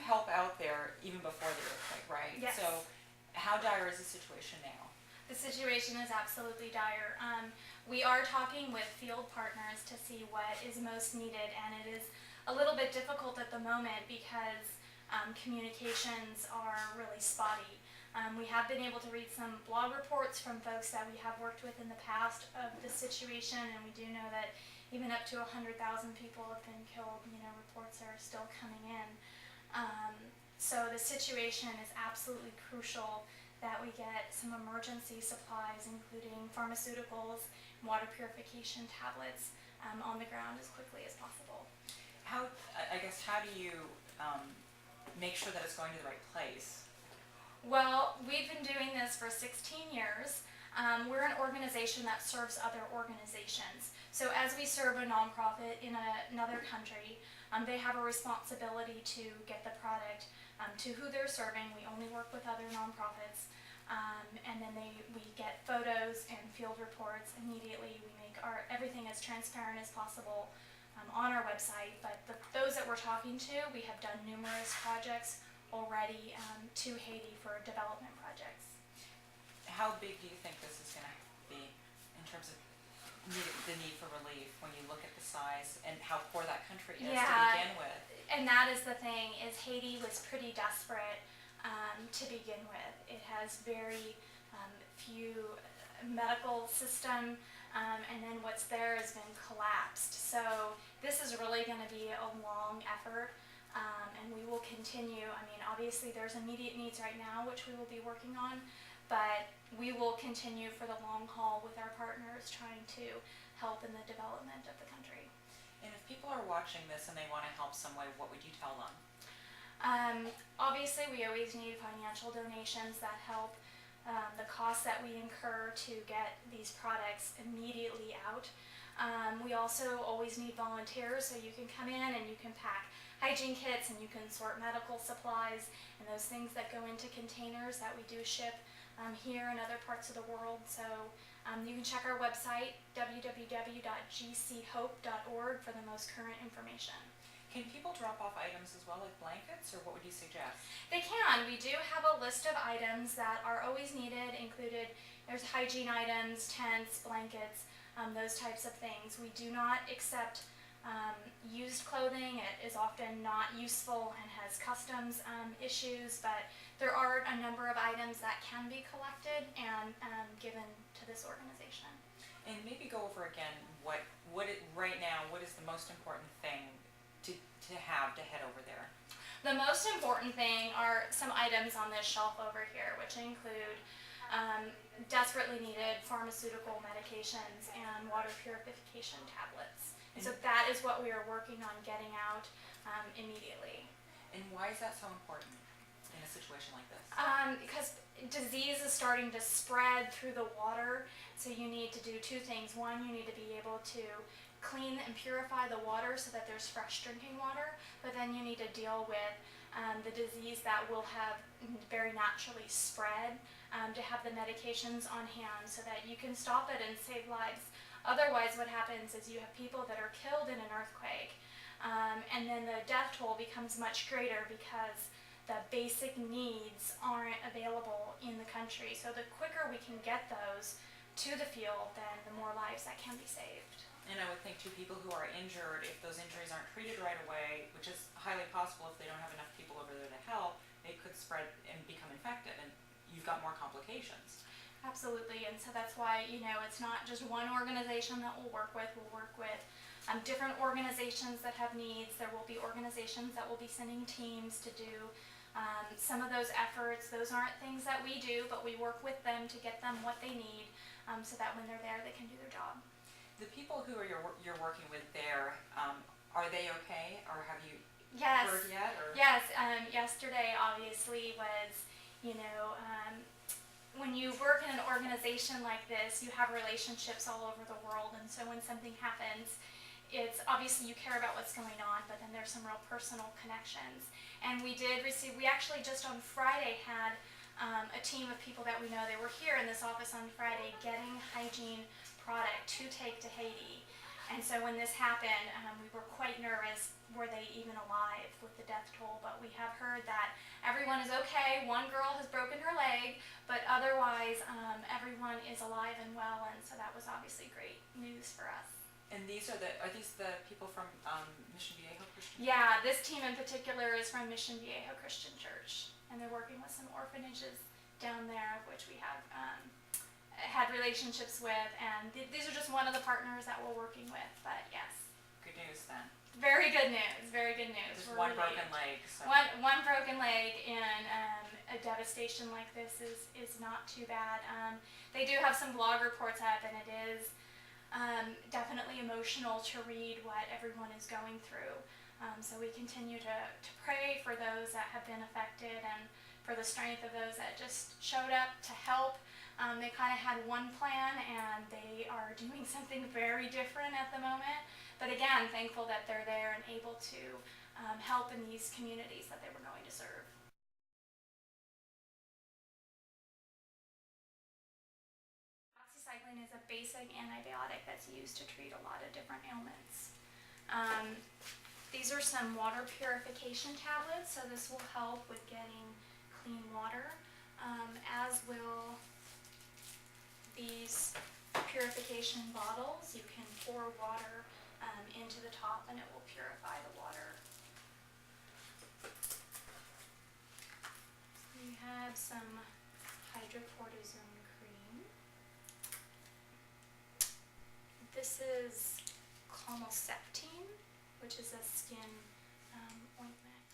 help out there even before the earthquake, right? Yes. So how dire is the situation now? The situation is absolutely dire. We are talking with field partners to see what is most needed, and it is a little bit difficult at the moment because communications are really spotty. We have been able to read some blog reports from folks that we have worked with in the past of the situation, and we do know that even up to 100,000 people have been killed. Reports are still coming in. So the situation is absolutely crucial that we get some emergency supplies, including pharmaceuticals, water purification tablets, on the ground as quickly as possible. How do you make sure that it's going to the right place? Well, we've been doing this for 16 years. We're an organization that serves other organizations. So as we serve a nonprofit in another country, they have a responsibility to get the product to who they're serving. We only work with other nonprofits. And then we get photos and field reports immediately. We make everything as transparent as possible on our website. But those that we're talking to, we have done numerous projects already to Haiti for development projects. How big do you think this is going to be in terms of the need for relief when you look at the size and how poor that country is to begin with? And that is the thing, is Haiti was pretty desperate to begin with. It has very few medical system, and then what's there has been collapsed. So this is really going to be a long effort, and we will continue. Obviously there's immediate needs right now, which we will be working on, but we will continue for the long haul with our partners trying to help in the development of the country. And if people are watching this and they want to help some way, what would you tell them? Obviously we always need financial donations that help the costs that we incur to get these products immediately out. We also always need volunteers, so you can come in and you can pack hygiene kits and you can sort medical supplies and those things that go into containers that we do ship here and other parts of the world. So you can check our website, www.gchope.org, for the most current information. Can people drop off items as well, like blankets, or what would you suggest? They can. We do have a list of items that are always needed, there's hygiene items, tents, blankets, those types of things. We do not accept used clothing. It is often not useful and has customs issues, but there are a number of items that can be collected and given to this organization. And maybe go over again what is the most important thing to have to head over there? The most important thing are some items on this shelf over here, which include desperately needed pharmaceutical medications and water purification tablets. So that is what we are working on getting out immediately. And why is that so important in a situation like this? Because disease is starting to spread through the water, so you need to do two things. One, you need to be able to clean and purify the water so that there's fresh drinking water, but then you need to deal with the disease that will have very naturally spread, to have the medications on hand so that you can stop it and save lives. Otherwise, what happens is you have people that are killed in an earthquake, and then the death toll becomes much greater because the basic needs aren't available in the country. So the quicker we can get those to the field, then the more lives that can be saved. And I would think too, people who are injured, if those injuries aren't treated right away, which is highly possible if they don't have enough people over there to help, they could spread and become infected, and you've got more complications. Absolutely, and so that's why, it's not just one organization that we'll work with. We'll work with different organizations that have needs. There will be organizations that will be sending teams to do some of those efforts. Those aren't things that we do, but we work with them to get them what they need, so that when they're there, they can do their job. The people who you're working with there, are they okay, or have you Yes. heard yet? Or? Yes. Yesterday, obviously, was when you work in an organization like this, you have relationships all over the world, and so when something happens, it's obviously you care about what's going on, but then there's some real personal connections. And we actually just on Friday had a team of people that we know. They were here in this office on Friday getting hygiene product to take to Haiti. And so when this happened, we were quite nervous. Were they even alive with the death toll? But we have heard that everyone is okay. One girl has broken her leg, but otherwise everyone is alive and well, and so that was obviously great news for us. And these are these the people from Mission Viejo Christian? Yeah, this team in particular is from Mission Viejo Christian Church, and they're working with some orphanages down there, which we have had relationships with, and these are just one of the partners that we're working with, but yes. Good news then. Very good news, very good news. Just one broken leg. So. One broken leg in a devastation like this is not too bad. They do have some blog reports up, and it is definitely emotional to read what everyone is going through. So we continue to pray for those that have been affected and for the strength of those that just showed up to help. They kind of had one plan, and they are doing something very different at the moment. But again, thankful that they're there and able to help in these communities that they were going to serve. Doxycycline is a basic antibiotic that's used to treat a lot of different ailments. These are some water purification tablets, so this will help with getting clean water, as will these purification bottles. You can pour water into the top and it will purify the water. We have some hydrocortisone cream. This is calmoseptine, which is a skin ointment.